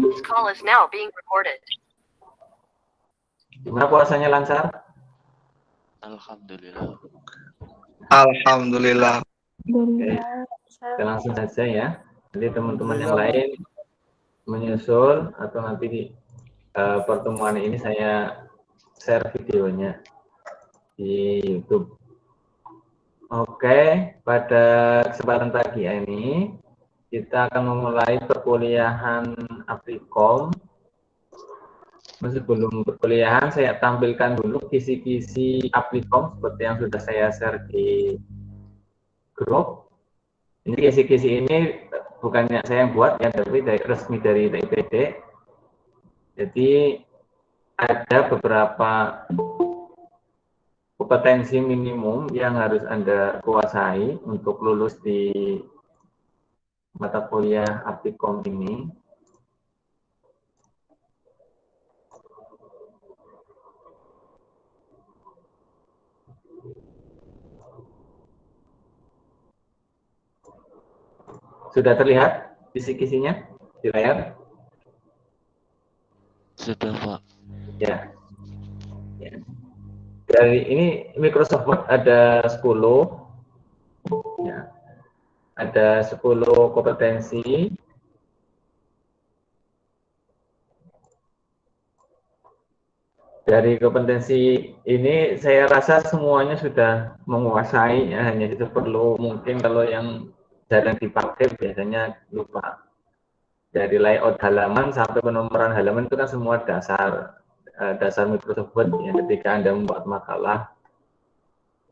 This call is now being recorded. Gimana puasanya, lancar? Alhamdulillah. Alhamdulillah. Oke, kita langsung saja ya. Jadi teman-teman yang lain menyusul atau nanti di pertemuan ini saya share videonya di YouTube. Oke, pada kesempatan pagi ini kita akan memulai perkuliahan Applikom. Sebelum perkuliahan saya tampilkan dulu kisi-kisi Applikom seperti yang sudah saya share di grup. Ini kisi-kisi ini bukannya saya yang buat ya, tapi resmi dari TIPD. Jadi ada beberapa kompetensi minimum yang harus Anda kuasai untuk lulus di mata kuliah Applikom ini. Sudah terlihat kisi-kisinya di layar? Sudah, Pak. Ya. Ya. Dari ini Microsoft Word ada 10. Ya. Ada 10 kompetensi. Dari kompetensi ini saya rasa semuanya sudah menguasai ya, hanya itu perlu mungkin kalau yang jarang dipakai biasanya lupa. Dari layout halaman sampai penomoran halaman itu kan semua dasar Microsoft Word ya, ketika Anda membuat makalah.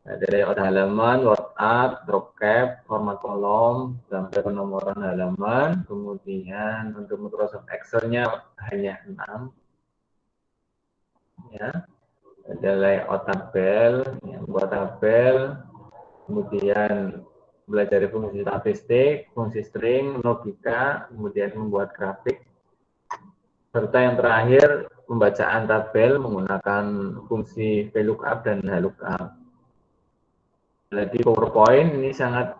Dari layout halaman, word art, drop cap, format kolom, sampai penomoran halaman. Kemudian untuk Microsoft Excel-nya hanya 6. Ya. Ada layout tabel, yang buat tabel, kemudian belajar fungsi statistik, fungsi string, logika, kemudian membuat grafik, serta yang terakhir pembacaan tabel menggunakan fungsi VLOOKUP dan HLOOKUP. Jadi PowerPoint ini sangat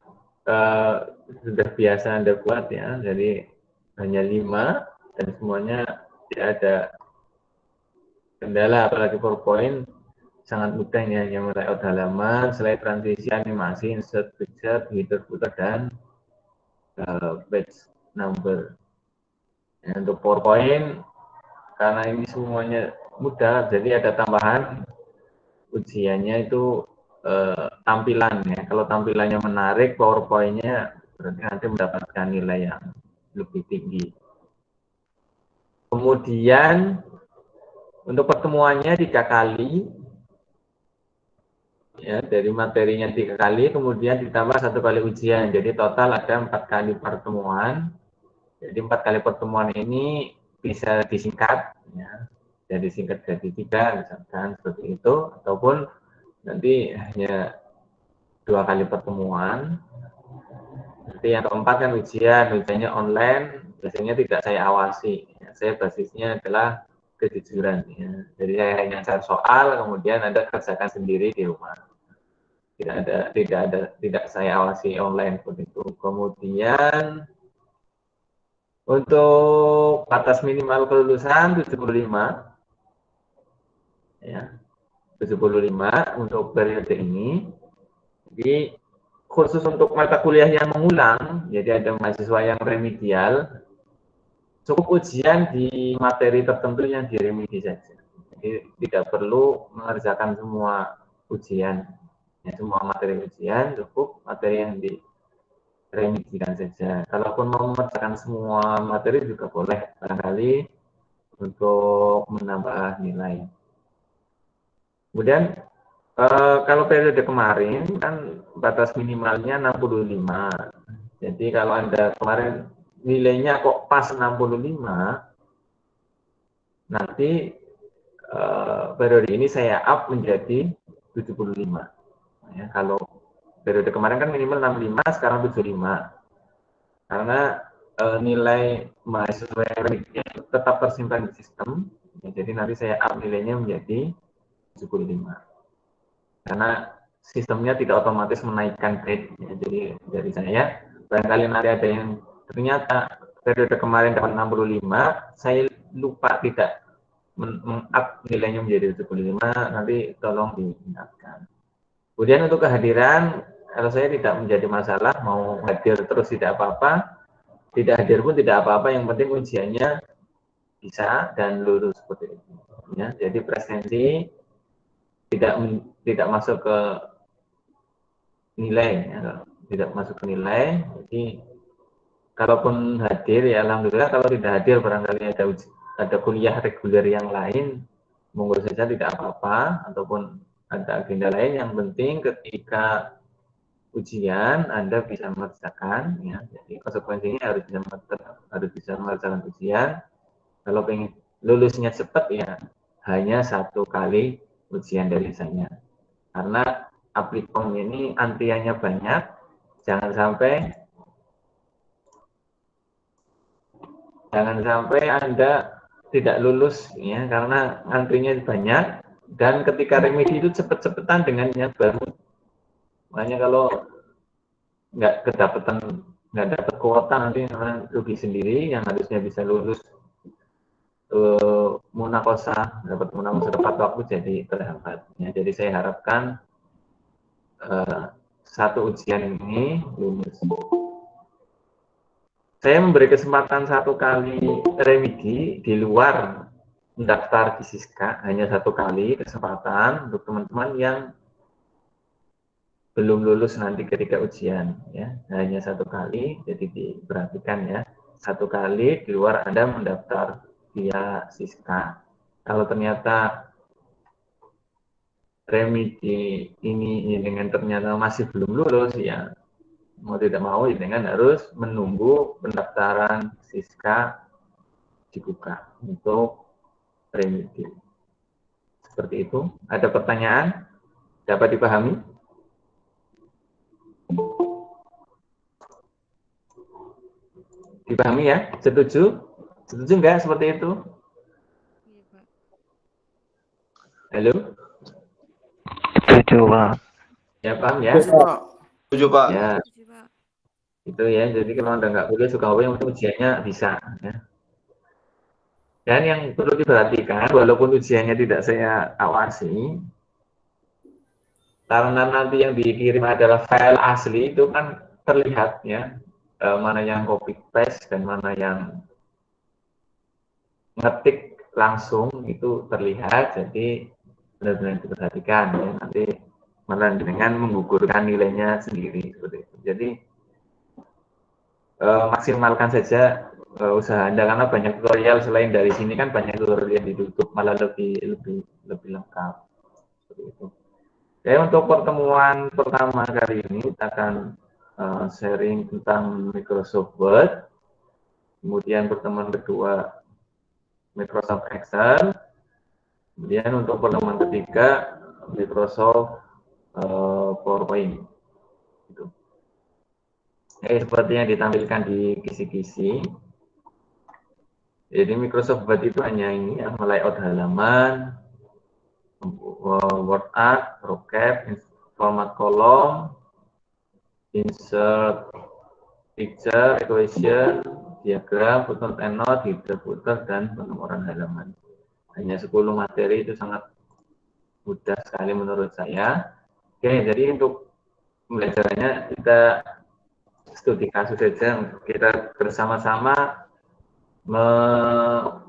sudah biasa Anda buat ya, jadi hanya 5 dan semuanya tidak ada kendala, apalagi PowerPoint sangat mudah ya, yang layout halaman, slide transisi, animasi, insert picture, header, footer, dan page number. Ya, untuk PowerPoint karena ini semuanya mudah, jadi ada tambahan ujiannya itu tampilan ya. Kalau tampilannya menarik, PowerPoint-nya berarti nanti mendapatkan nilai yang lebih tinggi. Kemudian untuk pertemuannya 3 kali. Ya, dari materinya 3 kali, kemudian ditambah 1 kali ujian. Jadi total ada 4 kali pertemuan. Jadi 4 kali pertemuan ini bisa disingkat, ya. Jadi singkat jadi 3, misalkan seperti itu, ataupun nanti hanya 2 kali pertemuan. Nanti yang keempat kan ujiannya online, biasanya tidak saya awasi. Ya, saya basisnya adalah kejujuran. Ya. Jadi saya hanya share soal, kemudian Anda kerjakan sendiri di rumah. Tidak saya awasi online seperti itu. Kemudian untuk batas minimal kelulusan 75, ya, 75 untuk periode ini. Jadi khusus untuk mata kuliah yang mengulang, jadi ada mahasiswa yang remedial, cukup ujian di materi tertentu yang diremedi saja. Jadi tidak perlu mengerjakan semua ujian. Ya, semua materi ujian, cukup materi yang diremedikan saja. Kalaupun mau mengerjakan semua materi juga boleh, barangkali untuk menambah nilai. Kemudian kalau periode kemarin kan batas minimalnya 65. Jadi kalau Anda kemarin nilainya kok pas 65, nanti periode ini saya up menjadi 75. Ya, kalau periode kemarin kan minimal 65, sekarang 75. Karena nilai mahasiswa yang tetap tersimpan di sistem, ya, jadi nanti saya up nilainya menjadi 75. Karena sistemnya tidak otomatis menaikkan grade, ya, jadi dari saya barangkali nanti ada yang ternyata periode kemarin dapat 65, saya lupa tidak meng-up nilainya menjadi 75, nanti tolong diingatkan. Kemudian untuk kehadiran, kalau saya tidak menjadi masalah, mau hadir terus tidak apa-apa, tidak hadir pun tidak apa-apa, yang penting ujiannya bisa dan lulus seperti itu. Ya, jadi presensi tidak masuk ke nilai, ya, tidak masuk ke nilai. Jadi kalaupun hadir ya alhamdulillah, kalau tidak hadir barangkali ada kuliah reguler yang lain, monggo saja tidak apa-apa, ataupun ada agenda lain. Yang penting ketika ujian Anda bisa mengerjakan, ya. Jadi konsekuensinya harus bisa mengerjakan ujian. Kalau pengen lulusnya cepat ya hanya 1 kali ujian dari saya. Karena aplikon ini antriannya banyak, jangan sampai Anda tidak lulus ya karena antrinya banyak, dan ketika remedi itu cepet-cepetan dengan yang baru. Makanya kalau nggak dapat kuota nanti rugi sendiri, yang harusnya bisa lulus munakosa, dapat munakosa tepat waktu jadi terhambat. Ya, jadi saya harapkan 1 ujian ini lulus. Saya memberi kesempatan 1 kali remedi di luar mendaftar di Siska, hanya 1 kali kesempatan untuk teman-teman yang belum lulus nanti ketika ujian, ya hanya 1 kali, jadi diperhatikan ya, 1 kali di luar Anda mendaftar via Siska. Kalau ternyata remedi ini dengan ternyata masih belum lulus, ya mau tidak mau ya dengan harus menunggu pendaftaran Siska dibuka untuk remedi. Seperti itu. Ada pertanyaan? Dapat dipahami? Dipahami ya? Setuju? Setuju enggak seperti itu? Halo? Setuju, Pak. Ya paham ya? Setuju, Pak. Ya, itu ya. Jadi kalau Anda nggak boleh suka apa yang ujiannya bisa. Ya. Dan yang perlu diperhatikan, walaupun ujiannya tidak saya awasi, karena nanti yang dikirim adalah file asli, itu kan terlihat ya, mana yang copy paste dan mana yang ngetik langsung itu terlihat. Jadi benar-benar diperhatikan ya, nanti malah dengan menggugurkan nilainya sendiri seperti itu. Jadi maksimalkan saja usaha Anda, karena banyak tutorial selain dari sini kan, banyak tutorial yang ditutup malah lebih lengkap seperti itu. Oke, untuk pertemuan pertama kali ini kita akan sharing tentang Microsoft Word, kemudian pertemuan kedua Microsoft Excel, kemudian untuk pertemuan ketiga Microsoft PowerPoint. Gitu. Seperti yang ditampilkan di kisi-kisi. Jadi Microsoft Word itu hanya ini yang layout halaman, word art, recap, format kolom, insert picture, equation, diagram, footnote and note, header, footer, dan penomoran halaman. Hanya 10 materi, itu sangat mudah sekali menurut saya. Oke, jadi untuk pembelajarannya kita studi kasus saja, kita bersama-sama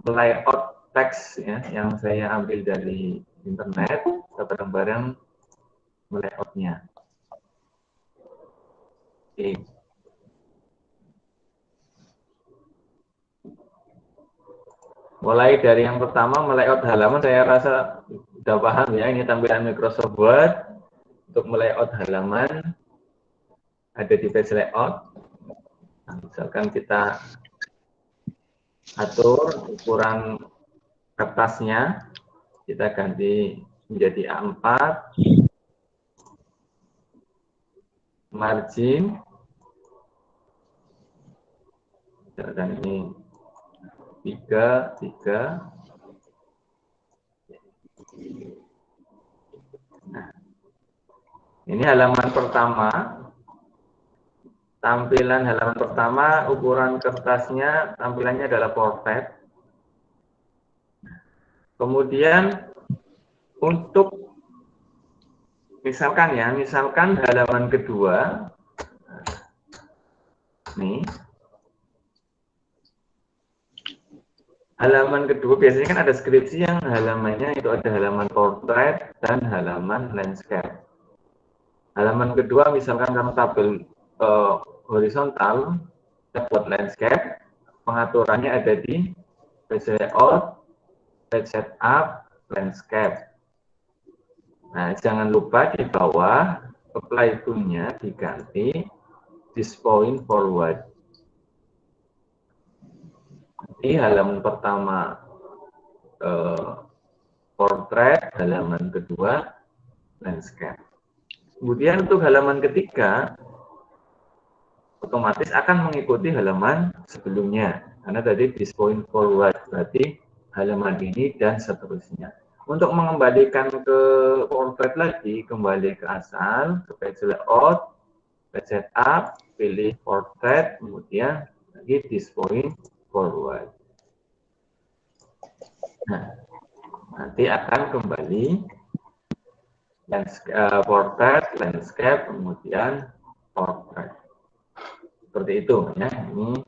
layout teks ya, yang saya ambil dari internet, kita bareng-bareng melayoutnya. Oke. Mulai dari yang pertama, melayout halaman, saya rasa sudah paham ya, ini tampilan Microsoft Word. Untuk melayout halaman ada di page layout. Nah, misalkan kita atur ukuran kertasnya, kita ganti menjadi A4, margin, misalkan ini 3. Nah, ini halaman pertama. Tampilan halaman pertama, ukuran kertasnya, tampilannya adalah portrait. Kemudian untuk misalkan halaman kedua, nih, halaman kedua biasanya kan ada skripsi yang halamannya itu ada halaman portrait dan halaman landscape. Halaman kedua misalkan kamu tabel horizontal, buat landscape, pengaturannya ada di page layout, page setup, landscape. Nah, jangan lupa di bawah apply to-nya diganti this point forward. Di halaman pertama portrait, halaman kedua landscape. Kemudian untuk halaman ketiga otomatis akan mengikuti halaman sebelumnya karena tadi this point forward berarti halaman ini dan seterusnya. Untuk mengembalikan ke portrait lagi, kembali ke asal, ke page layout, page setup, pilih portrait, kemudian lagi this point forward. Nah, nanti akan kembali portrait, landscape, kemudian portrait. Seperti itu ya. Ini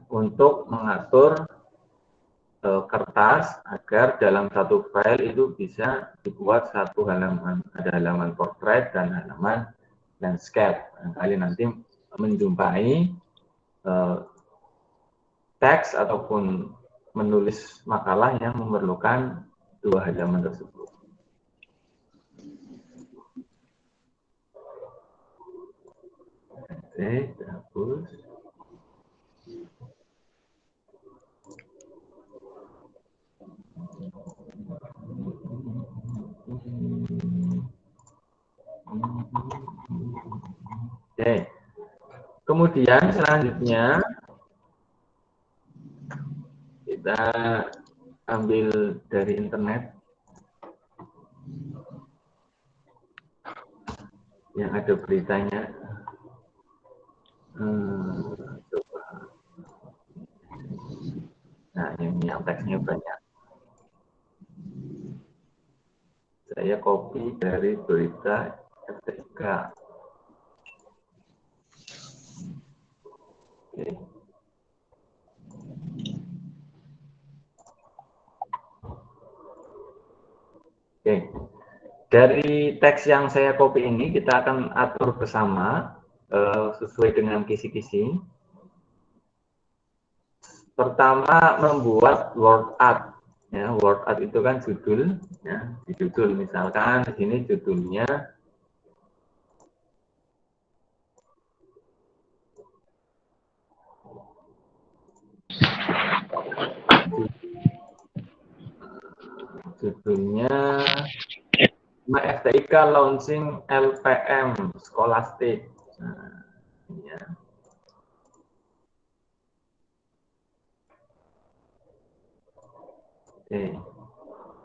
untuk mengatur kertas agar dalam satu file itu bisa dibuat satu halaman, ada halaman portrait dan halaman landscape. Kalian nanti menjumpai teks ataupun menulis makalah yang memerlukan dua halaman tersebut. Oke, hapus. Oke. Kemudian selanjutnya kita ambil dari internet yang ada beritanya. Coba. Nah, ini yang teksnya banyak. Saya copy dari berita RTIK. Oke. Oke. Dari teks yang saya copy ini kita akan atur bersama sesuai dengan kisi-kisi. Pertama, membuat word art. Ya, word art itu kan judul, ya, di judul misalkan di sini judulnya FTIK launching LPM Scholastic. Nah, ya. Oke.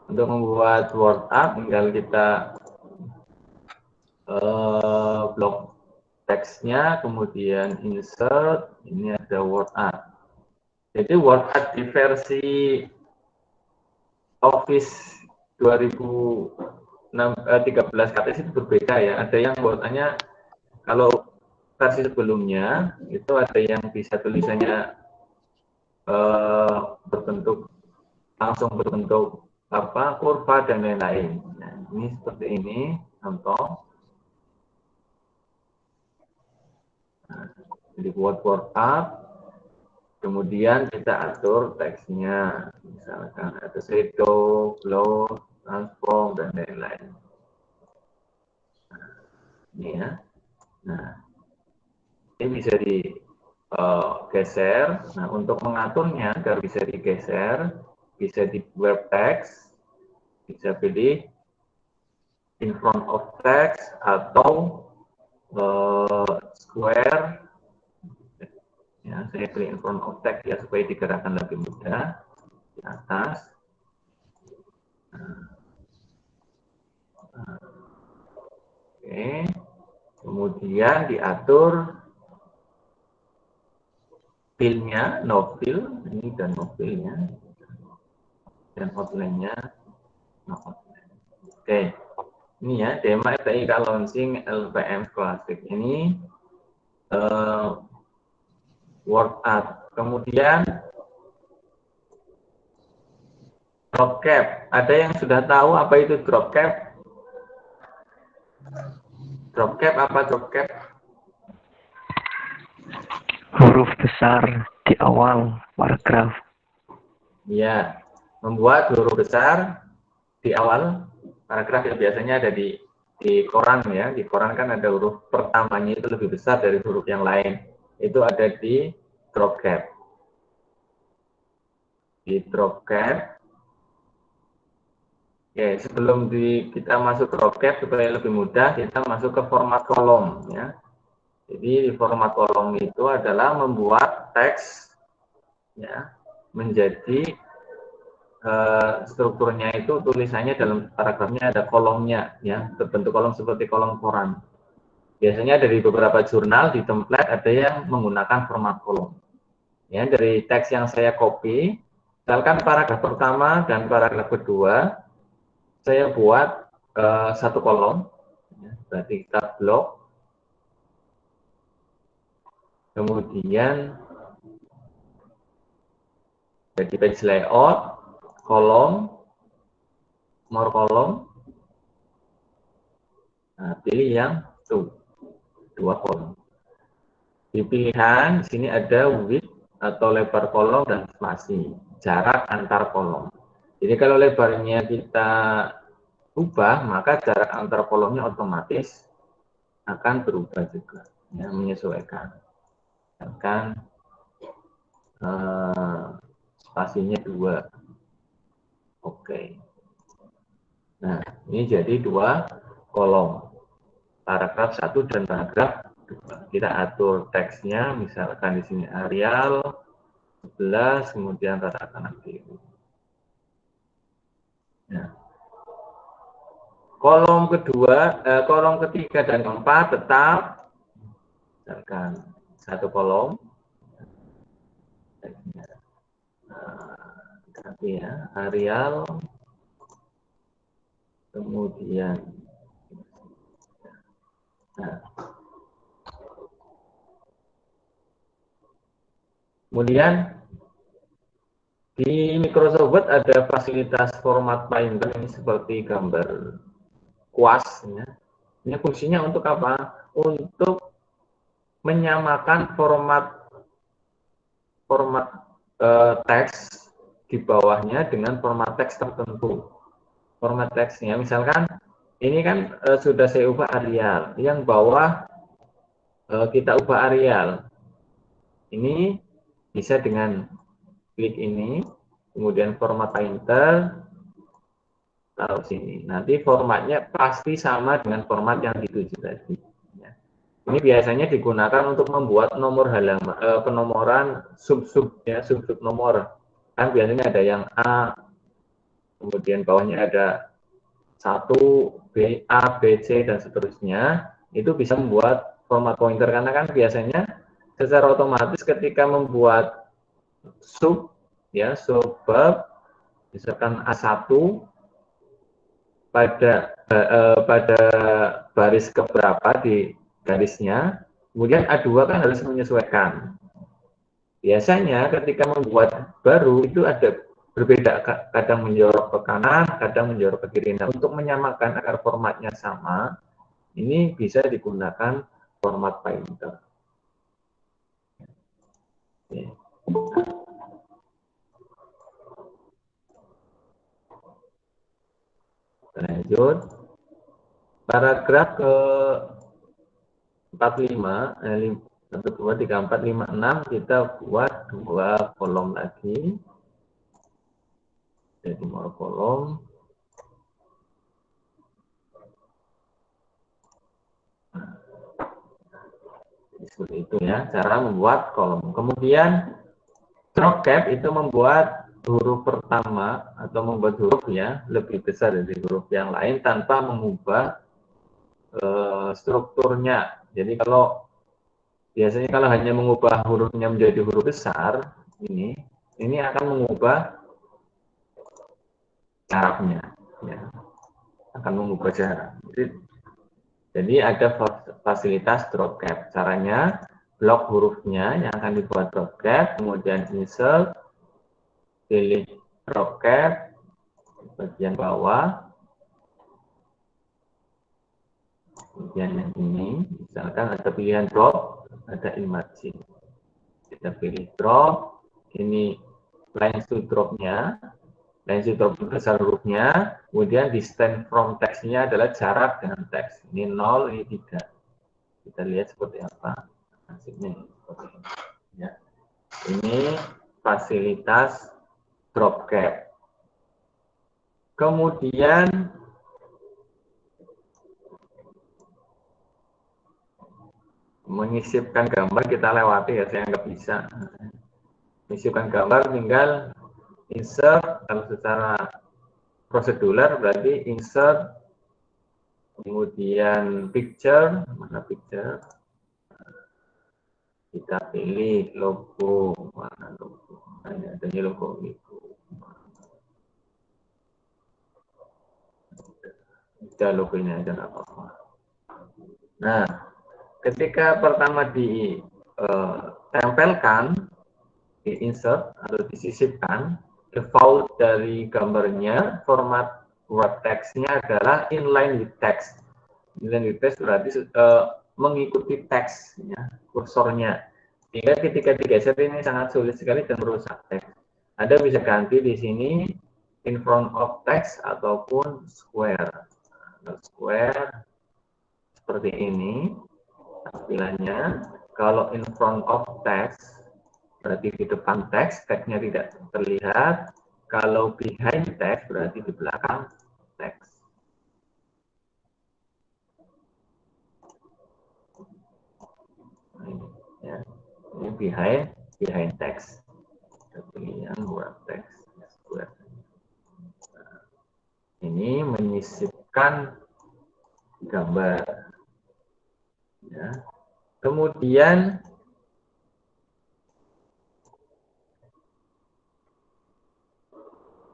Untuk membuat word art tinggal kita blok teksnya, kemudian insert, ini ada word art. Jadi word art di versi Office 2013 ke atas itu berbeda ya. Ada yang word-nya kalau versi sebelumnya itu ada yang bisa tulisannya berbentuk langsung berbentuk kurva dan lain-lain. Nah, ini seperti ini contoh. Nah, jadi buat word art, kemudian kita atur teksnya, misalkan ada shadow, glow, transform dan lain-lain. Nah, ini ya. Nah, ini bisa digeser. Nah, untuk mengaturnya agar bisa digeser, bisa di web text, bisa pilih in front of text atau square. Ya, saya pilih in front of text ya supaya digerakkan lebih mudah di atas. Oke, kemudian diatur fill-nya, no fill, ini dan no fill-nya, dan outline-nya, no outline. Oke, ini ya, DEMA FTIK launching LPM Classic ini word art. Kemudian drop cap. Ada yang sudah tahu apa itu drop cap? Drop cap apa drop cap? Huruf besar di awal paragraf. Ya, membuat huruf besar di awal paragraf yang biasanya ada di koran ya. Di koran kan ada huruf pertamanya itu lebih besar dari huruf yang lain. Itu ada di drop cap. Di drop cap. Oke, sebelum kita masuk drop cap supaya lebih mudah, kita masuk ke format kolom ya. Jadi di format kolom itu adalah membuat teks ya menjadi strukturnya itu tulisannya dalam paragrafnya ada kolomnya ya, berbentuk kolom seperti kolom koran. Biasanya dari beberapa jurnal di template ada yang menggunakan format kolom. Ya, dari teks yang saya copy, misalkan paragraf pertama dan paragraf kedua saya buat satu kolom, ya, berarti kita blok. Kemudian jadi page layout, kolom, more kolom. Nah, pilih yang dua kolom. Di pilihan di sini ada width atau lebar kolom dan spasi, jarak antar kolom. Jadi kalau lebarnya kita ubah, maka jarak antar kolomnya otomatis akan berubah juga, ya, menyesuaikan. Akan spasinya 2. Oke. Nah, ini jadi 2 kolom. Paragraf 1 dan paragraf 2. Kita atur teksnya, misalkan di sini Arial 11, kemudian tata kanan kiri. Nah, kolom kedua, kolom ketiga dan keempat tetap misalkan satu kolom. Ganti ya, Arial, kemudian nah, kemudian di Microsoft Word ada fasilitas format painter ini seperti gambar kuas ya. Ini fungsinya untuk apa? Untuk menyamakan format teks di bawahnya dengan format teks tertentu. Format teksnya misalkan ini kan sudah saya ubah Arial, yang bawah kita ubah Arial. Ini bisa dengan klik ini, kemudian format painter, taruh sini. Nanti formatnya pasti sama dengan format yang dituju tadi. Ini biasanya digunakan untuk membuat nomor halaman, penomoran sub-sub ya, sub-sub nomor. Kan biasanya ada yang A, kemudian bawahnya ada 1, B, A, B, C, dan seterusnya. Itu bisa membuat format pointer, karena kan biasanya secara otomatis ketika membuat sub, ya, subbab, misalkan A1, pada baris keberapa di garisnya, kemudian A2 kan harus menyesuaikan. Biasanya ketika membuat baru itu ada berbeda, kadang menjorok ke kanan, kadang menjorok ke kiri. Nah, untuk menyamakan agar formatnya sama, ini bisa digunakan format painter. Oke. Lanjut, paragraf ke 45, 1, 2, 3, 4, 5, 6, kita buat 2 kolom lagi. Jadi more kolom. Seperti itu ya, cara membuat kolom. Kemudian drop cap itu membuat huruf pertama atau membuat huruf ya lebih besar dari huruf yang lain tanpa mengubah strukturnya. Jadi kalau Biasanya kalau hanya mengubah hurufnya menjadi huruf besar, ini akan mengubah jaraknya, ya. Akan mengubah jarak. Jadi ada fasilitas drop cap. Caranya blok hurufnya yang akan dibuat drop cap, kemudian insert, pilih drop cap bagian bawah, kemudian yang ini, misalkan ada pilihan drop, ada imaging. Kita pilih drop, ini length to drop-nya, length to drop besar hurufnya, kemudian distance from text-nya adalah jarak dengan teks. Ini 0, ini 3. Kita lihat seperti apa hasilnya. Ya. Ini fasilitas drop cap. Kemudian mengisipkan gambar kita lewati ya, saya nggak bisa. Mengisipkan gambar tinggal insert, kalau secara prosedural berarti insert, kemudian picture, mana picture, kita pilih logo, mana logo, ada logo itu. Udah logonya aja nggak apa-apa. Nah, ketika pertama ditempelkan, di insert atau disisipkan, default dari gambarnya, format word text-nya adalah inline with text. Inline with text berarti mengikuti teks, ya, kursornya. Sehingga ketika digeser ini sangat sulit sekali dan merusak teks. Anda bisa ganti di sini in front of text ataupun square. Square seperti ini tampilannya. Kalau in front of text berarti di depan teks, teksnya tidak terlihat. Kalau behind text berarti di belakang teks. Ya, ini behind text. Pilihan buat teks. Ini menyisipkan gambar. Ya. Kemudian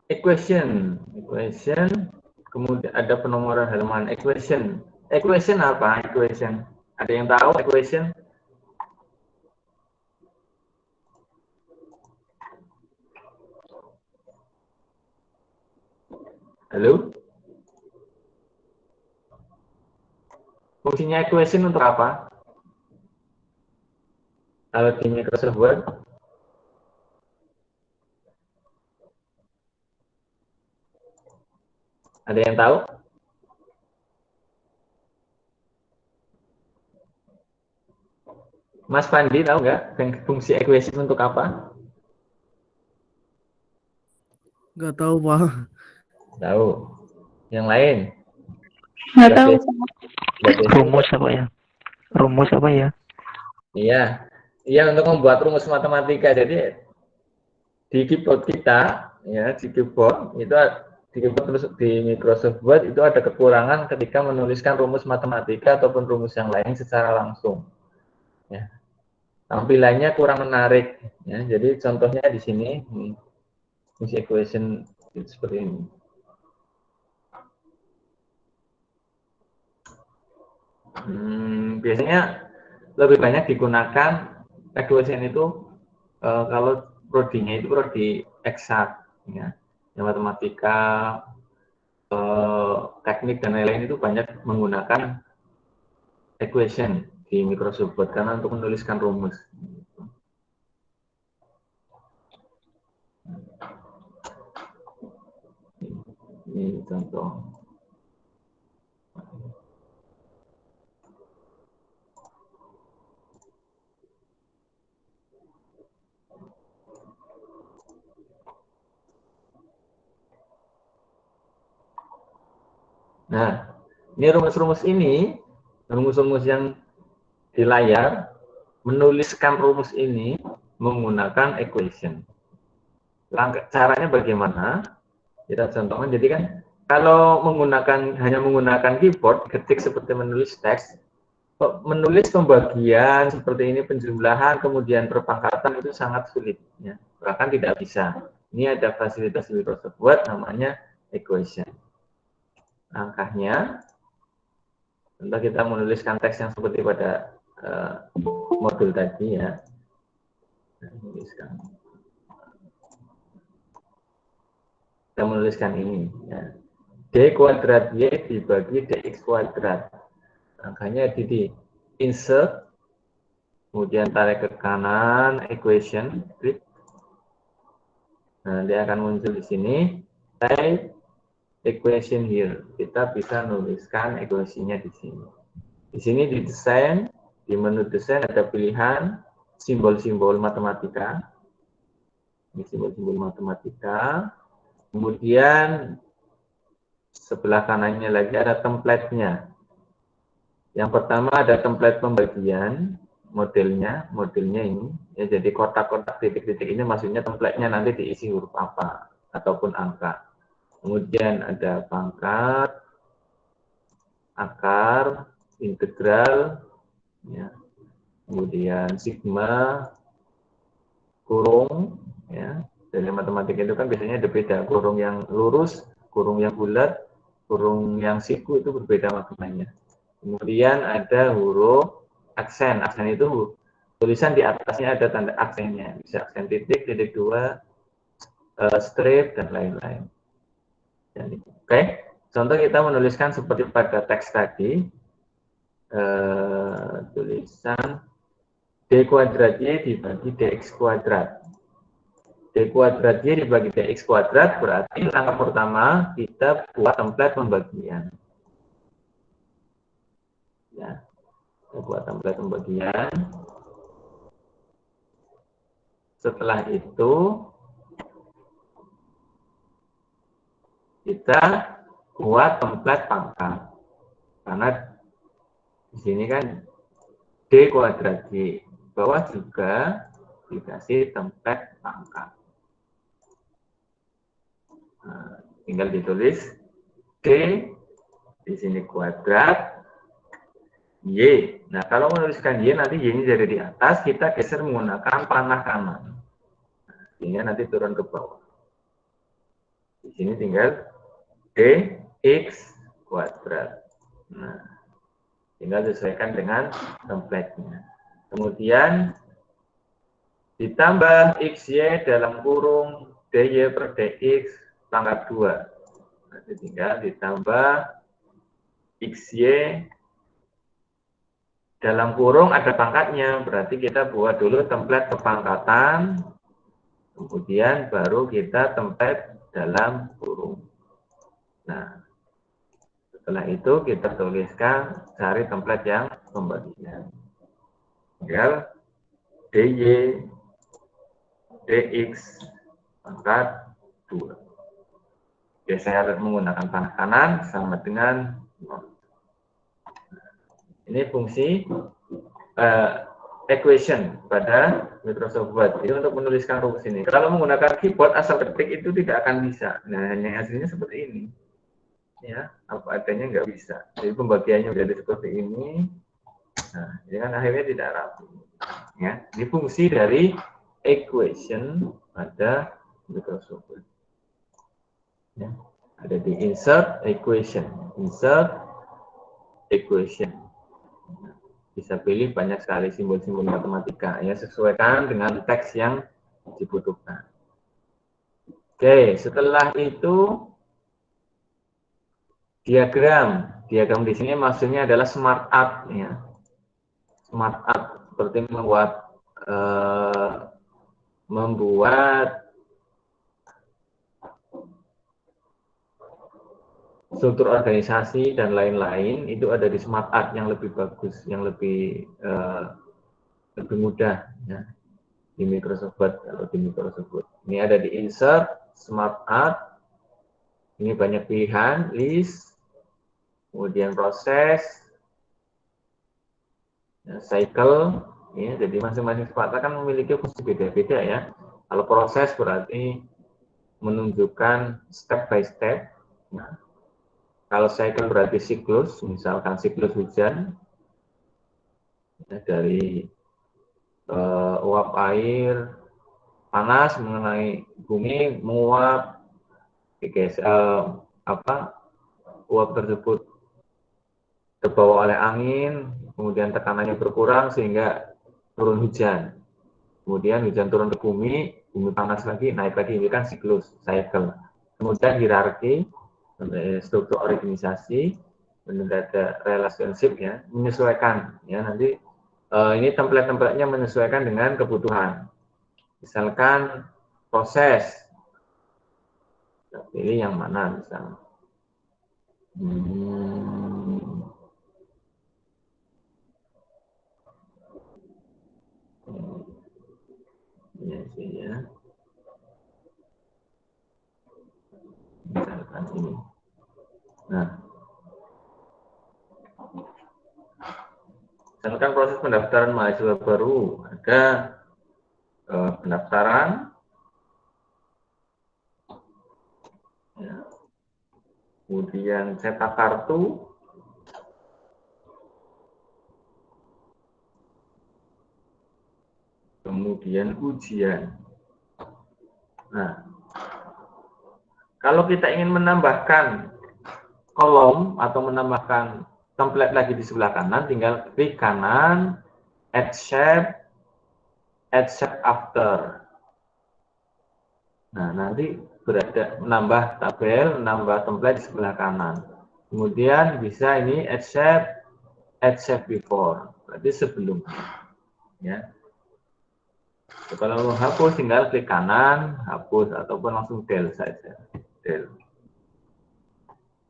equation, kemudian ada penomoran halaman equation. Equation apa? Equation. Ada yang tahu equation? Halo? Fungsinya equation untuk apa? Kalau di Microsoft Word? Ada yang tahu? Mas Fandi tahu nggak fungsi equation untuk apa? Nggak tahu, Pak. Tahu. Yang lain? Nggak tahu. Rumus apa ya? Rumus apa ya? Iya. Iya, untuk membuat rumus matematika. Jadi di keyboard kita, ya, di keyboard itu terus di Microsoft Word itu ada kekurangan ketika menuliskan rumus matematika ataupun rumus yang lain secara langsung. Ya. Tampilannya kurang menarik. Ya. Jadi contohnya di sini, fungsi equation itu seperti ini. Biasanya lebih banyak digunakan equation itu kalau prodinya itu prodi eksak, ya. Yang matematika, teknik dan lain-lain itu banyak menggunakan equation di Microsoft Word karena untuk menuliskan rumus. Ini contoh. Nah, ini rumus-rumus yang di layar, menuliskan rumus ini menggunakan equation. Caranya bagaimana? Kita contohkan. Jadi kan, kalau hanya menggunakan keyboard, ketik seperti menulis teks, menulis pembagian seperti ini, penjumlahan, kemudian perpangkatan itu sangat sulit, ya. Bahkan tidak bisa. Ini ada fasilitas di Microsoft Word namanya equation. Langkahnya, contoh kita menuliskan teks yang seperti pada modul tadi, ya. Kita menuliskan ini, ya. D kuadrat Y dibagi DX kuadrat. Angkanya di insert, kemudian tarik ke kanan, equation, klik. Nah, dia akan muncul di sini. Type equation here. Kita bisa nuliskan equasinya di sini. Di sini di desain, di menu desain ada pilihan simbol-simbol matematika. Ini simbol-simbol matematika. Kemudian sebelah kanannya lagi ada template-nya. Yang pertama ada template pembagian, modelnya ini, ya, jadi kotak-kotak titik-titik ini maksudnya template-nya nanti diisi huruf apa ataupun angka. Kemudian ada pangkat, akar, integral, ya. Kemudian sigma, kurung, ya. Dari matematika itu kan biasanya ada beda, kurung yang lurus, kurung yang bulat, kurung yang siku itu berbeda maknanya. Kemudian ada huruf aksen. Aksen itu tulisan di atasnya ada tanda aksennya. Bisa aksen titik, titik dua, strip, dan lain-lain. Oke. Contoh kita menuliskan seperti pada teks tadi. Tulisan D kuadrat Y dibagi DX kuadrat. D kuadrat Y dibagi DX kuadrat berarti langkah pertama kita buat template pembagian. Ya, kita buat template pembagian. Setelah itu kita buat template pangkat. Karena di sini kan D kuadrat Y, bawah juga dikasih template pangkat. Nah, tinggal ditulis D di sini kuadrat Y. Nah, kalau menuliskan Y, nanti Y-nya jadi di atas, kita geser menggunakan panah kanan. Sehingga nanti turun ke bawah. Di sini tinggal DX kuadrat. Nah, tinggal sesuaikan dengan template-nya. Kemudian, ditambah XY dalam kurung DY per DX pangkat 2. Nanti tinggal ditambah XY dalam kurung ada pangkatnya, berarti kita buat dulu template kepangkatan, kemudian baru kita template dalam kurung. Nah, setelah itu kita tuliskan, cari template yang pembagian. Tinggal DY, DX, pangkat 2. Biasanya menggunakan panah kanan sama dengan 0. Ini fungsi equation pada Microsoft Word. Jadi untuk menuliskan rumus ini. Kalau menggunakan keyboard asal ketik itu tidak akan bisa. Nah, hanya hasilnya seperti ini. Ya, apa adanya nggak bisa. Jadi pembagiannya menjadi seperti ini. Nah, ini kan akhirnya tidak rapi. Ya, ini fungsi dari equation pada Microsoft Word. Ya, ada di insert equation, insert equation. Bisa pilih banyak sekali simbol-simbol matematika, ya, sesuaikan dengan teks yang dibutuhkan. Oke, setelah itu diagram di sini maksudnya adalah smart art, ya, smart art seperti membuat struktur organisasi dan lain-lain. Itu ada di smart art yang lebih bagus, yang lebih mudah, ya, di Microsoft Word. Kalau di Microsoft Word ini ada di insert smart art, ini banyak pilihan, list, kemudian proses, ya, cycle, ya, jadi masing-masing smart art kan memiliki fungsi beda-beda, ya. Kalau proses berarti menunjukkan step by step. Nah, kalau cycle berarti siklus, misalkan siklus hujan. ya, dari uap air panas mengenai bumi menguap, uap tersebut terbawa oleh angin, kemudian tekanannya berkurang sehingga turun hujan. Kemudian hujan turun ke bumi, bumi panas lagi, naik lagi, ini kan siklus, cycle. Kemudian hierarki, struktur organisasi, kemudian ada relationship ya, menyesuaikan ya nanti ini template-templatenya menyesuaikan dengan kebutuhan. Misalkan proses, pilih yang mana misalnya. Ya, ya. Misalkan ini. Nah, misalkan proses pendaftaran mahasiswa baru, ada pendaftaran, ya. Kemudian cetak kartu, kemudian ujian. Nah, kalau kita ingin menambahkan kolom atau menambahkan template lagi di sebelah kanan, tinggal klik kanan, add shape after. Nah, nanti berada menambah tabel, menambah template di sebelah kanan. Kemudian bisa ini add shape before, berarti sebelum. Ya. Kalau mau hapus tinggal klik kanan, hapus ataupun langsung del saja. Del.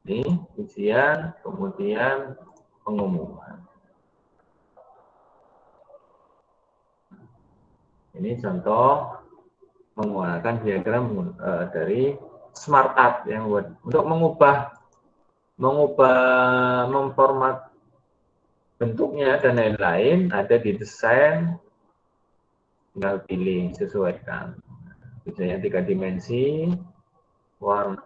Ini ujian, kemudian pengumuman. Ini contoh menggunakan diagram dari SmartArt yang untuk mengubah memformat bentuknya dan lain-lain ada di desain, tinggal pilih sesuaikan. Misalnya 3 dimensi, warna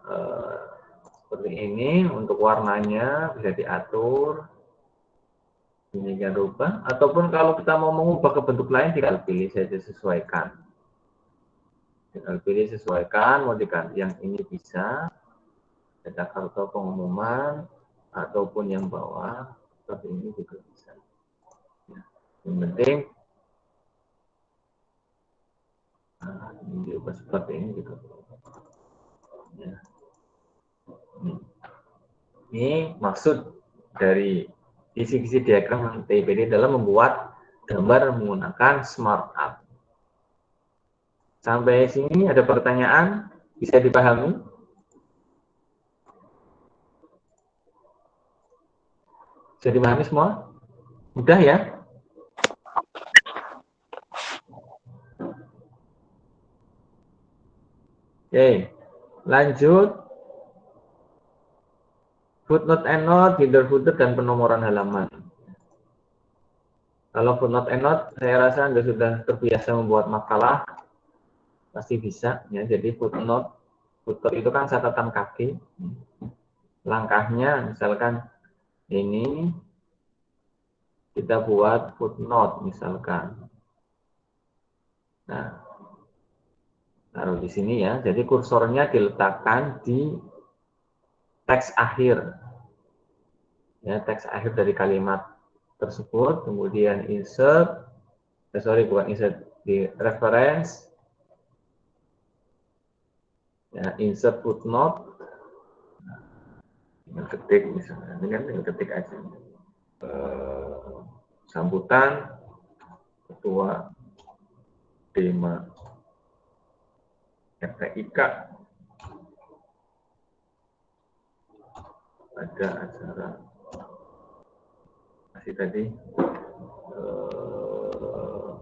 seperti ini, untuk warnanya bisa diatur demikian rupa, ataupun kalau kita mau mengubah ke bentuk lain tinggal pilih saja sesuaikan. Tinggal pilih sesuaikan, mau diganti yang ini bisa, cetak kartu pengumuman, ataupun yang bawah, seperti ini juga bisa. Ya. Yang penting, ini diubah seperti ini juga. Ya. Ini maksud dari kisi-kisi diagram TIPD dalam membuat gambar menggunakan SmartArt. Sampai sini ada pertanyaan? Bisa dipahami? Bisa dipahami semua? Mudah ya? Oke, lanjut. Footnote and note, header footer, dan penomoran halaman. Kalau footnote and note, saya rasa Anda sudah terbiasa membuat makalah, pasti bisa. Ya. Jadi footer itu kan catatan kaki. Langkahnya, misalkan ini, kita buat footnote, misalkan. Nah, taruh di sini ya. Jadi kursornya diletakkan di teks akhir. Ya, teks akhir dari kalimat tersebut, kemudian insert, bukan insert, di reference, ya, insert footnote, tinggal ketik misalnya, tinggal ketik aja. Sambutan Ketua Dema FTIK pada acara tadi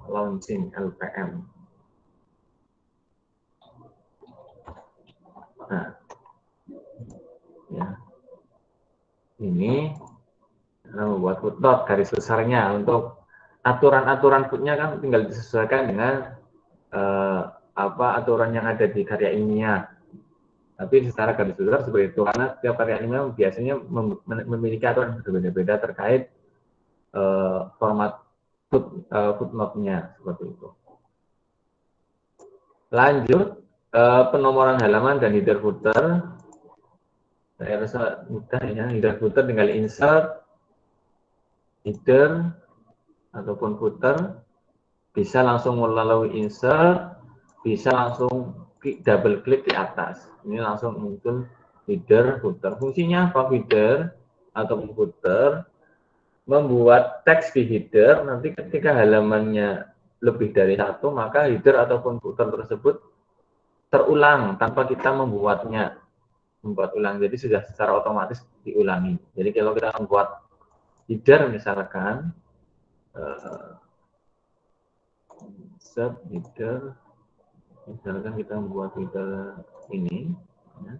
launching LPM. Nah, ya, ini membuat footnote garis besarnya. Untuk aturan-aturan footnya kan tinggal disesuaikan dengan aturan yang ada di karya ilmiah. Tapi secara garis besar seperti itu, karena setiap karya ilmiah biasanya memiliki aturan berbeda-beda terkait format footnote-nya seperti itu. Lanjut penomoran halaman dan header footer. Saya rasa mudah ya, header footer tinggal insert header ataupun footer, bisa langsung melalui insert, bisa langsung double klik di atas. Ini langsung muncul header footer. Fungsinya apa? Header ataupun footer membuat teks di header, nanti ketika halamannya lebih dari satu, maka header ataupun footer tersebut terulang tanpa kita membuat ulang. Jadi sudah secara otomatis diulangi. Jadi kalau kita membuat header misalkan, header, misalkan kita membuat header ini, ya.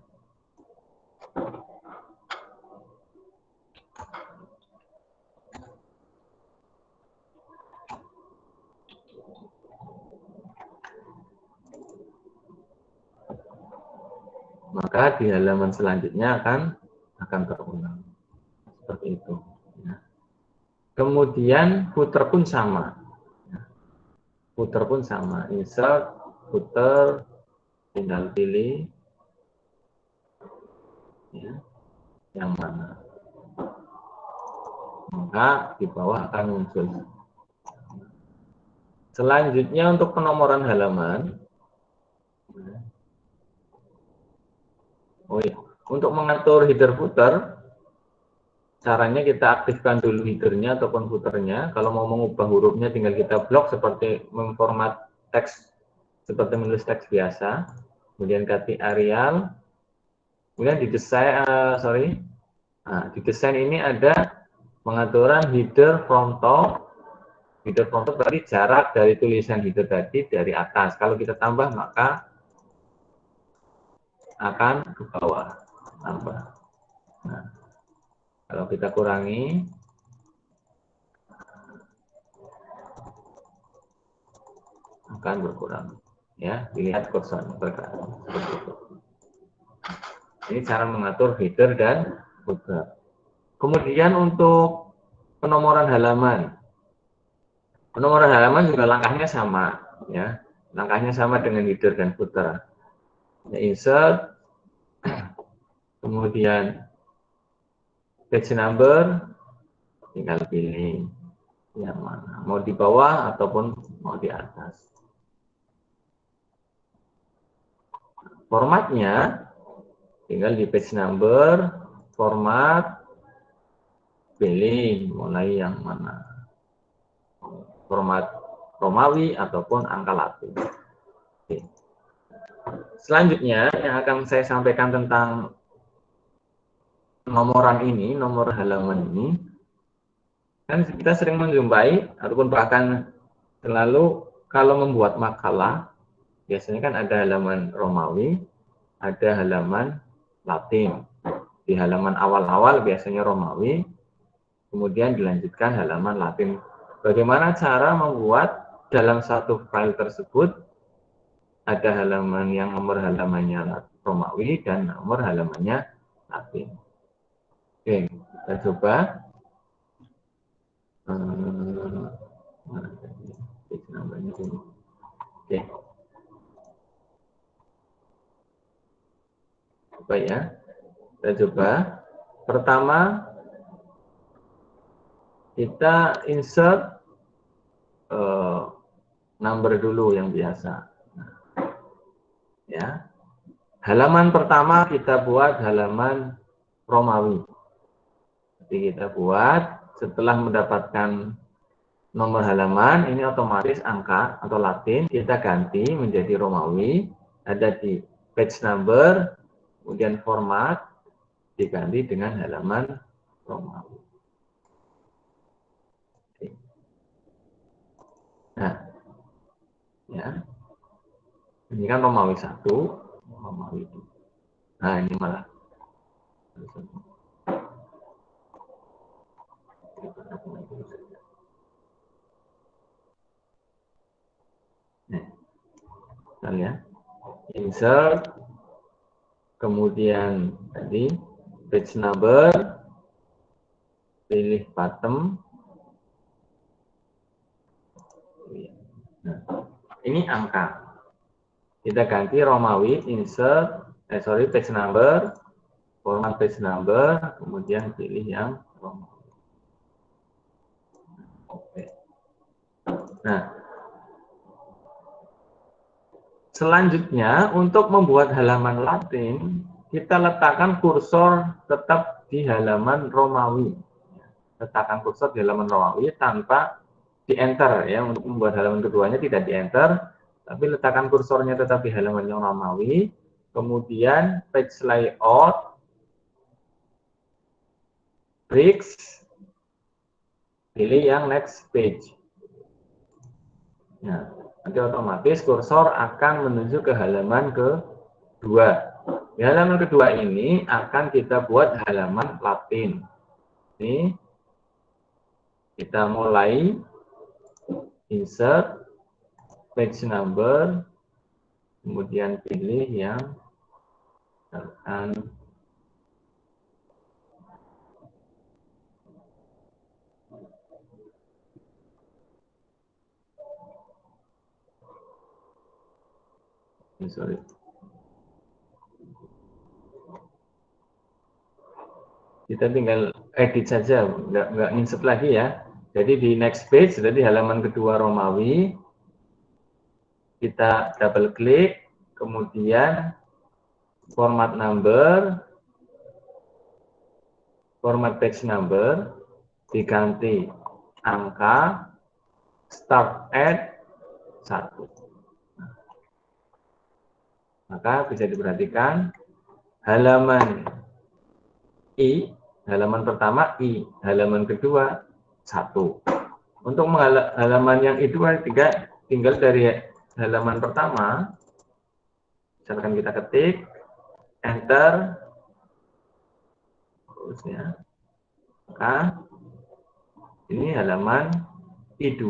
Maka di halaman selanjutnya akan terulang seperti itu. Ya. Kemudian footer pun sama. Ya. Footer pun sama. Insert, footer, tinggal pilih ya, yang mana. Maka di bawah akan muncul. Selanjutnya untuk penomoran halaman. Oh iya, untuk mengatur header footer, caranya kita aktifkan dulu headernya ataupun footernya. Kalau mau mengubah hurufnya tinggal kita blok seperti memformat teks, seperti menulis teks biasa. Kemudian ganti Arial. Kemudian di desain, di desain ini ada pengaturan header from top. Header from top berarti jarak dari tulisan header tadi dari atas. Kalau kita tambah maka akan ke bawah, tambah. Nah, kalau kita kurangi, akan berkurang. Ya, dilihat kursornya bergerak. Ini cara mengatur header dan footer. Kemudian untuk penomoran halaman. Penomoran halaman juga langkahnya sama, ya. Langkahnya sama dengan header dan footer. Ya, insert, kemudian page number, tinggal pilih yang mana, mau di bawah ataupun mau di atas. Formatnya tinggal di page number, format, pilih mulai yang mana, format Romawi ataupun angka Latin. Oke. Selanjutnya yang akan saya sampaikan tentang nomoran ini, nomor halaman ini, kan kita sering menjumpai ataupun bahkan selalu kalau membuat makalah, biasanya kan ada halaman Romawi, ada halaman Latin. Di halaman awal-awal biasanya Romawi, kemudian dilanjutkan halaman Latin. Bagaimana cara membuat dalam satu file tersebut ada halaman yang nomor halamannya Romawi dan nomor halamannya Latin. Oke, kita coba. Oke. Coba ya. Kita coba. Pertama, kita insert number dulu yang biasa. Ya. Halaman pertama kita buat halaman Romawi. Jadi kita buat setelah mendapatkan nomor halaman, ini otomatis angka atau Latin kita ganti menjadi Romawi, ada di page number, kemudian format diganti dengan halaman Romawi. Oke. Nah, ya, ini kan Romawi 1, Romawi 2. Nah, ini malah ya, insert, kemudian tadi page number, pilih bottom, Nah, ini angka. Kita ganti Romawi, insert, page number, format page number, kemudian pilih yang Romawi. Oke. Nah, selanjutnya untuk membuat halaman Latin, kita letakkan kursor tetap di halaman Romawi. Letakkan kursor di halaman Romawi tanpa di enter ya. Untuk membuat halaman keduanya tidak di enter, tapi letakkan kursornya tetap di halaman yang Romawi. Kemudian page layout, bricks, pilih yang next page. Nah, nanti otomatis kursor akan menuju ke halaman kedua. Di halaman kedua ini akan kita buat halaman Latin. Ini kita mulai insert page number, kemudian pilih yang akan kita tinggal edit saja, nggak insert lagi ya. Jadi di next page, jadi halaman kedua Romawi, kita double klik, kemudian format number, format page number, diganti angka, start at 1. Maka bisa diperhatikan halaman I, halaman pertama I, halaman kedua 1. Untuk halaman yang itu tinggal dari halaman pertama, misalkan kita ketik, enter, terusnya, maka ini halaman I2,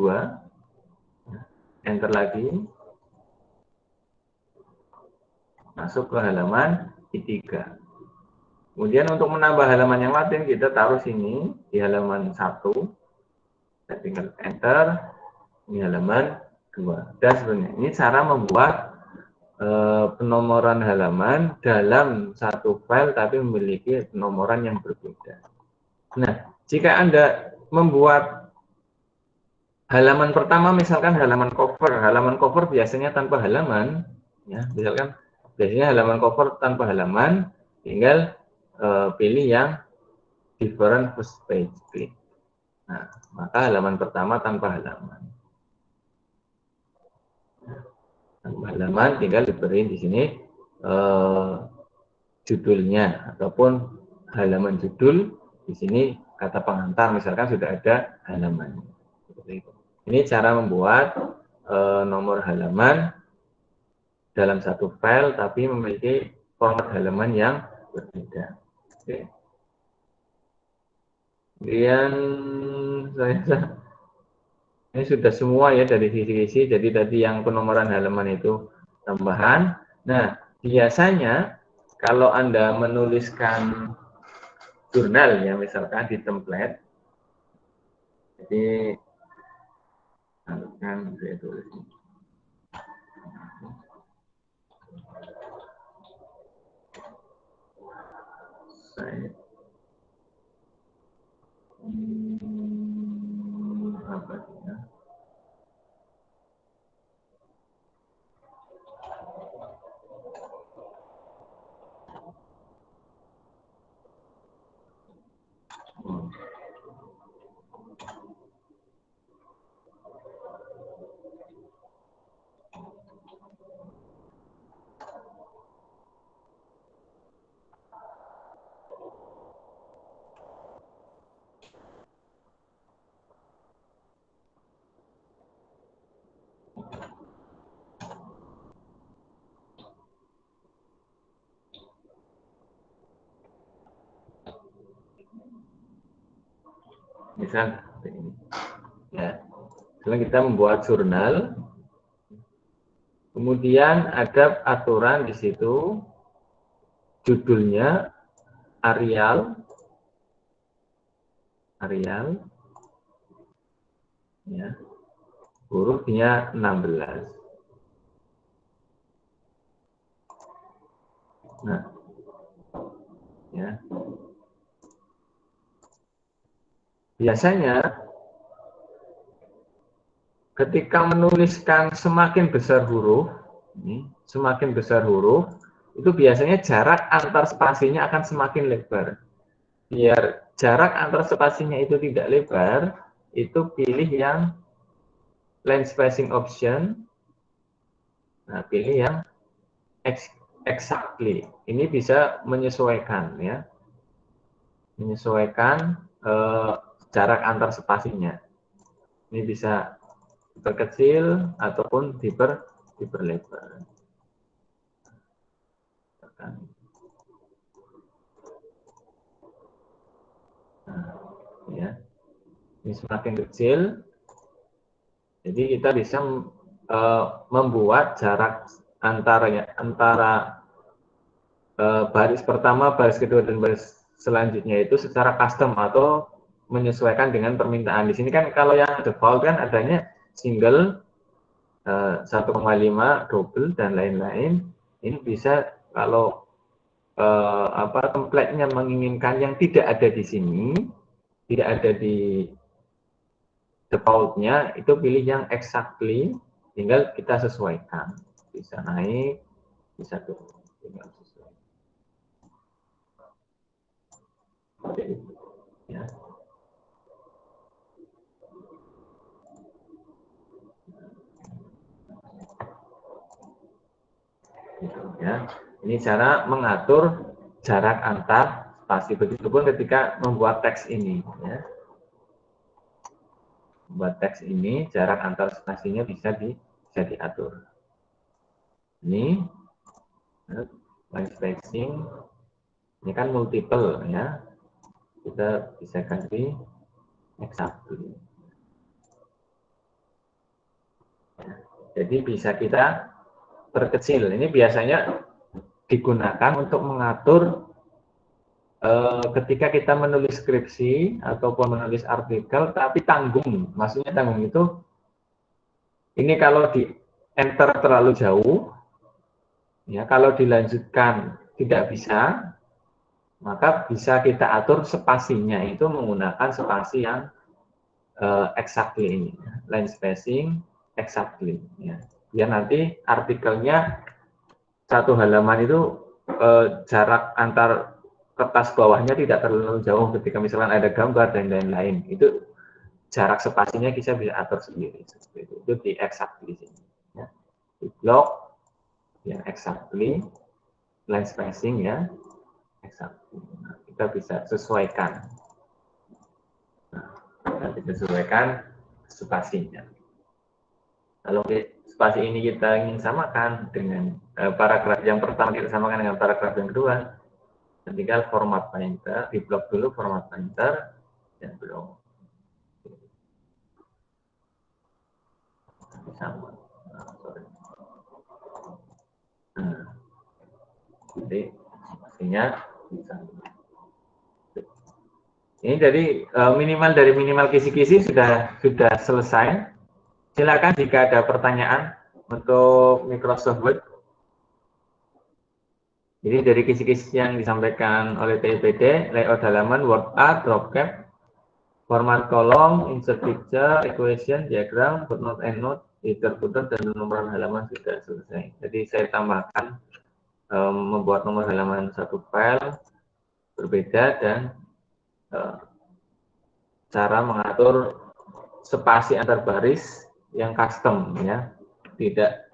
enter lagi, masuk ke halaman I3. Kemudian untuk menambah halaman yang Latin, kita taruh sini di halaman 1. Kita tinggal enter, ini halaman 2. Dan sebenarnya ini cara membuat penomoran halaman dalam satu file tapi memiliki penomoran yang berbeda. Nah, jika Anda membuat halaman pertama, misalkan halaman cover biasanya tanpa halaman, ya, misalkan biasanya halaman cover tanpa halaman, tinggal pilih yang different first page, klik. Nah, maka halaman pertama tanpa halaman. Tanpa halaman tinggal diberi di sini judulnya ataupun halaman judul, di sini kata pengantar misalkan sudah ada halaman. Seperti itu. Ini cara membuat nomor halaman dalam satu file tapi memiliki format halaman yang berbeda. Oke. Kemudian ini sudah semua ya dari sisi-sisi. Jadi tadi yang penomoran halaman itu tambahan. Nah, biasanya kalau Anda menuliskan jurnal ya, misalkan di template, jadi akan saya tulis ini. Apa ya? Misal ini. Ya. Setelah kita membuat jurnal, kemudian ada aturan di situ, judulnya Arial, ya. hurufnya 16. Nah, ya. Biasanya ketika menuliskan semakin besar huruf, semakin besar huruf, itu biasanya jarak antar spasinya akan semakin lebar. Biar jarak antar spasinya itu tidak lebar, itu pilih yang line spacing option. Nah, pilih yang exactly. Ini bisa menyesuaikan, ya, menyesuaikan jarak antar spasinya. Ini bisa diperkecil ataupun diperlebar. Nah, ya, ini semakin kecil, jadi kita bisa membuat jarak antara baris pertama, baris kedua, dan baris selanjutnya itu secara custom atau menyesuaikan dengan permintaan. Di sini kan kalau yang default kan adanya single, 1,5, double, dan lain-lain. Ini bisa kalau template-nya menginginkan yang tidak ada di sini, tidak ada di default-nya, itu pilih yang exactly, tinggal kita sesuaikan. Bisa naik, bisa turun. Tinggal sesuai. Ya. Ya. Ini cara mengatur jarak antar spasi. Begitupun ketika membuat teks ini. Ya. Membuat teks ini, jarak antar spasinya bisa diatur. Ini line spacing. Ini kan multiple, ya. Kita bisa ganti exactly. Jadi bisa kita perkecil. Ini biasanya digunakan untuk mengatur ketika kita menulis skripsi ataupun menulis artikel, tapi tanggung. Maksudnya tanggung itu, ini kalau di enter terlalu jauh, ya, kalau dilanjutkan tidak bisa, maka bisa kita atur spasinya itu menggunakan spasi yang exactly ini, line spacing exactly. Ya. Biar nanti artikelnya satu halaman itu jarak antar kertas bawahnya tidak terlalu jauh ketika misalkan ada gambar dan lain-lain. Itu jarak spasinya kita bisa atur sendiri. Itu di exactly sini. Ya. Di blok yang exactly, line spacing, ya. Exactly. Nah, kita bisa sesuaikan. Nah, kita sesuaikan spasinya. Kalau spasi ini kita ingin samakan dengan paragraf yang pertama, kita samakan dengan paragraf yang kedua, tinggal format pointer, di blok dulu format pointer, dan blok. Sama. Jadi pastinya bisa. Ini dari minimal kisi-kisi sudah selesai. Silakan jika ada pertanyaan untuk Microsoft Word. Jadi dari kisi-kisi yang disampaikan oleh TIPD, layout halaman, word art, drop cap, format kolom, insert picture, equation, diagram, footnote, endnote, header, footer, dan nomor halaman sudah selesai. Jadi saya tambahkan membuat nomor halaman satu file berbeda dan cara mengatur spasi antar baris yang custom, ya, tidak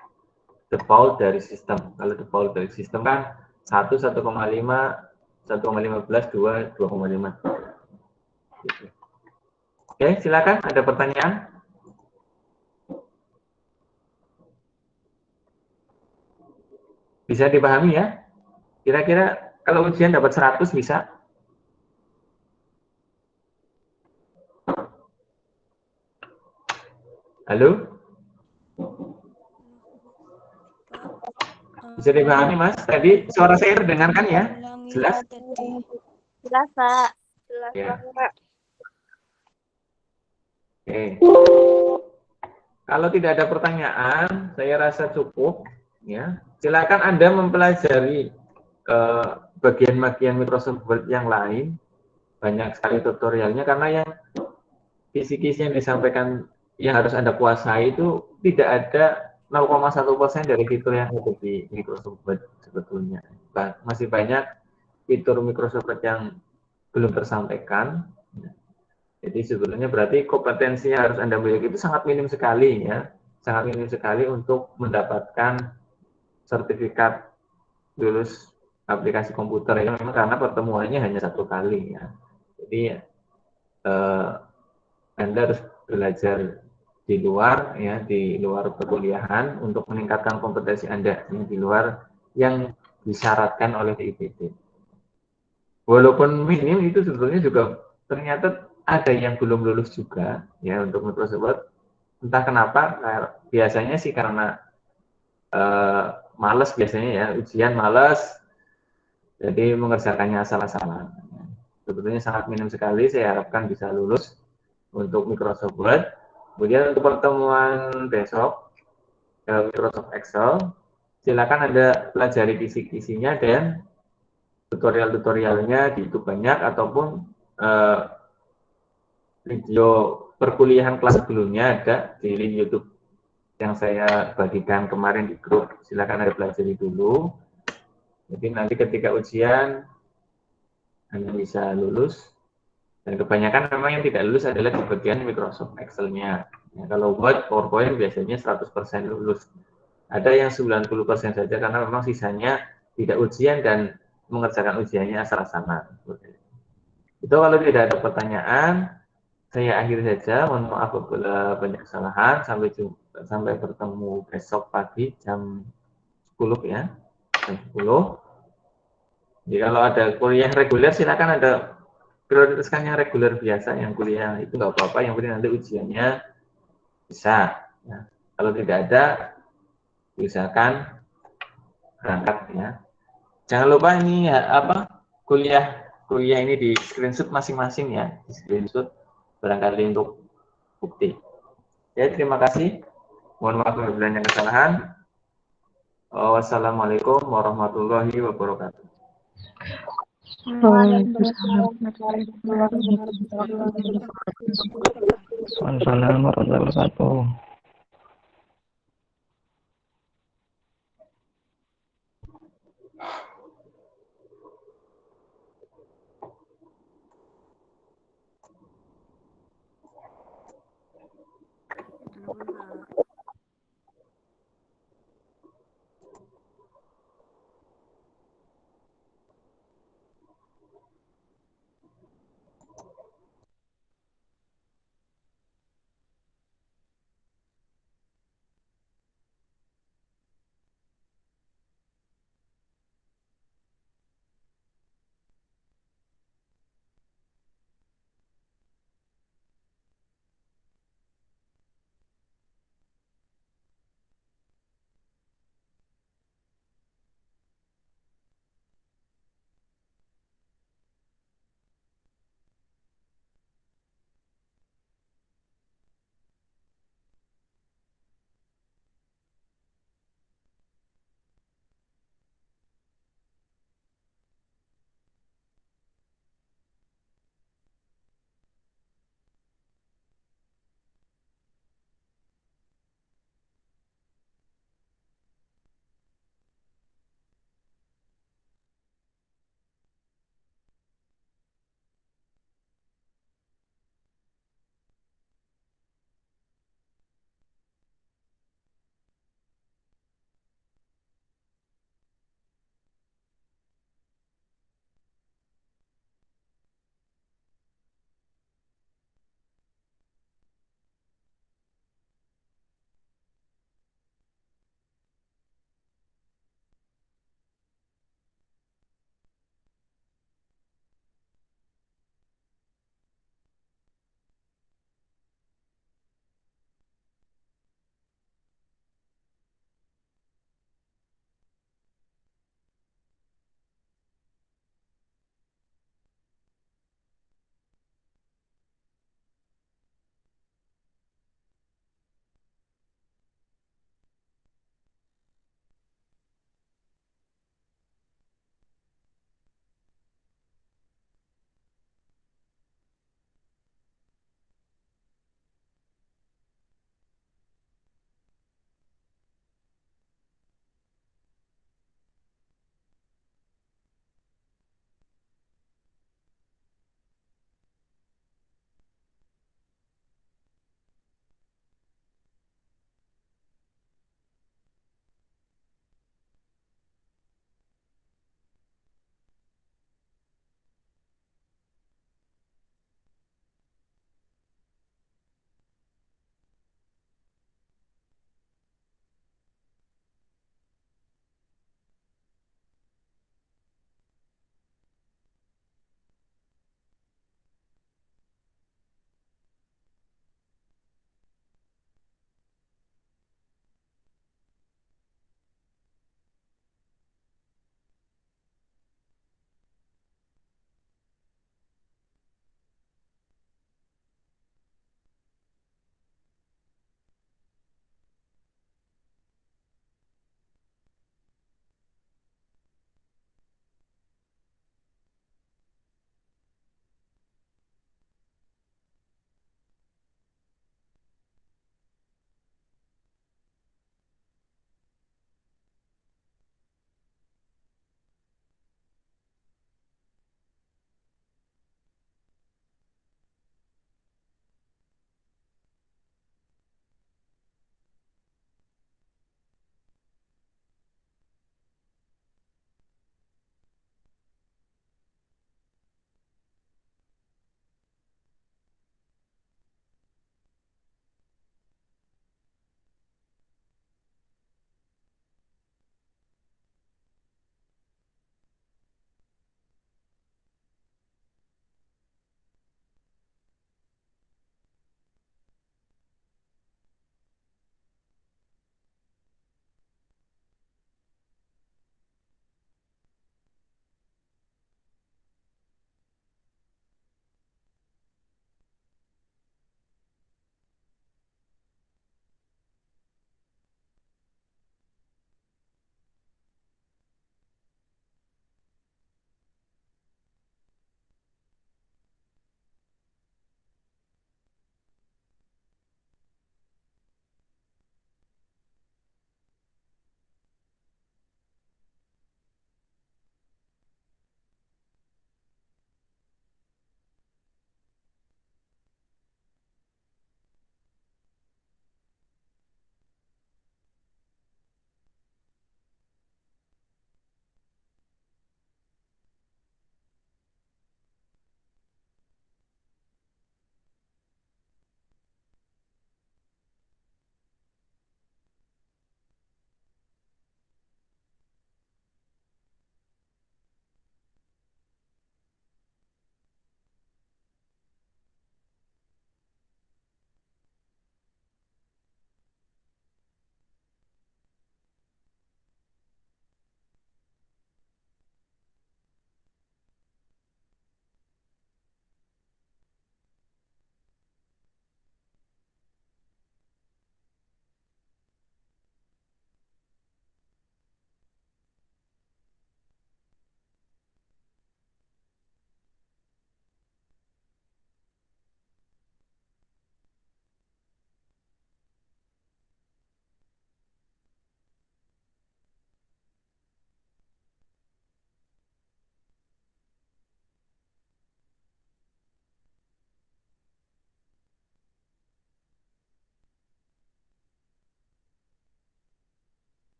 default dari sistem. Kalau default dari sistem kan 1, 1,5, 1,15, 2, 2,5. Gitu. Oke, silakan. Ada pertanyaan? Bisa dipahami, ya? Kira-kira kalau ujian dapat 100 bisa? Halo? Bisa dipahami, Mas? Tadi suara saya terdengarkan, ya? Jelas? Jelas, Pak. Jelas Ya. banget, Pak. Oke. Kalau tidak ada pertanyaan, saya rasa cukup. Ya, silakan Anda mempelajari bagian-bagian Microsoft Word yang lain. Banyak sekali tutorialnya karena yang kisi-kisi yang disampaikan yang harus Anda kuasai itu tidak ada 0,1% dari fitur yang ada di Microsoft Word sebetulnya. Masih banyak fitur Microsoft Word yang belum tersampaikan. Jadi sebetulnya berarti kompetensi yang harus Anda miliki itu sangat minim sekali ya. Sangat minim sekali untuk mendapatkan sertifikat lulus aplikasi komputer ya, memang karena pertemuannya hanya 1 kali ya. Jadi Anda harus belajar di luar ya, di luar perkuliahan untuk meningkatkan kompetensi Anda ya, di luar yang disyaratkan oleh IPT. Walaupun minim itu sebetulnya juga ternyata ada yang belum lulus juga ya untuk Microsoft Word. Entah kenapa, biasanya sih karena males biasanya ya, ujian males, jadi mengerjakannya asal-asalan. Sebetulnya sangat minim sekali, saya harapkan bisa lulus untuk Microsoft Word. Kemudian untuk pertemuan besok, Microsoft Excel, silakan Anda pelajari kisi-kisinya dan tutorial-tutorialnya di YouTube banyak ataupun video perkuliahan kelas sebelumnya ada di link YouTube yang saya bagikan kemarin di grup. Silakan Anda pelajari dulu. Jadi nanti ketika ujian Anda bisa lulus. Dan kebanyakan memang yang tidak lulus adalah di bagian Microsoft Excel-nya. Ya, kalau Word, PowerPoint biasanya 100% lulus. Ada yang 90% saja karena memang sisanya tidak ujian dan mengerjakan ujiannya asal-asalan. Itu kalau tidak ada pertanyaan, saya akhiri saja. Mohon maaf apabila banyak kesalahan. Sampai bertemu besok pagi jam 10 ya. Jam 10. Jadi kalau ada kuliah reguler silakan ada prioritaskan yang reguler biasa, yang kuliah itu nggak apa-apa, yang penting nanti ujiannya bisa. Ya. Kalau tidak ada, usahakan berangkat ya. Jangan lupa ini ya, kuliah ini di screenshot masing-masing ya, di screenshot barangkali untuk bukti. Ya, terima kasih. Mohon maaf apabila ada kesalahan. Wassalamualaikum warahmatullahi wabarakatuh. Waalaikumsalam warahmatullahi wabarakatuh. Telepon, Kak.